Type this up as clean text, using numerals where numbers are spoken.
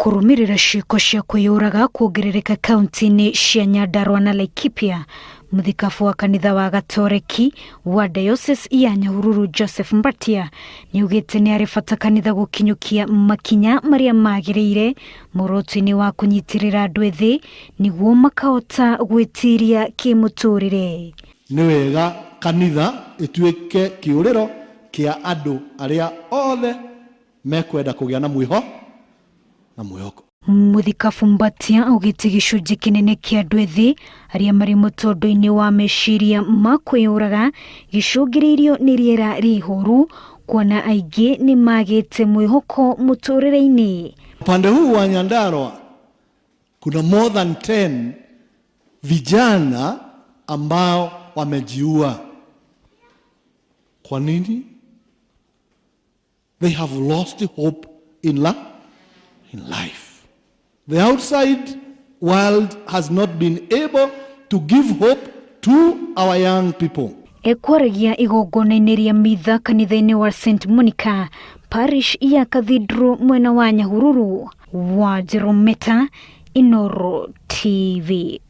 kurumirira ciiko cia kwiyuraga kuongerereka kaunti-ini cia Nyandarua na Laikipia. Muthikabu wa kanitha wa gatoreki wa diocese ya Nyahururu Joseph Mbatia niugite ni ari bata kanitha gukinyukia makinya maria magiriire muroto-ini wa kunyitirira andu ethi niguo makahota gwitiria kimuturire. Ni wega kanitha ituike kiuriro kia andu aria othe mekwenda kugia na mwiho na mwihoko. Muthikabu Mbatia augite gicunji kinene kia andu ethi aria mari mutondo-ini wa meciria ma kwiyuraga gicungiriirio ni riera rihuru kuona aingi ni magite mwihoko muturire-ini. Upande huu wa Nyandarua kuna more than 10 vijana ambao wamejiua. Kwa nini? They have lost hope in life. The outside world has not been able to give hope to our young people. Ekwaragia igongona-ini ria mitha kanitha-ini wa St. Monica parish ya Cathedral mwena wa Nyahururu wa Jerometa, Inoro TV.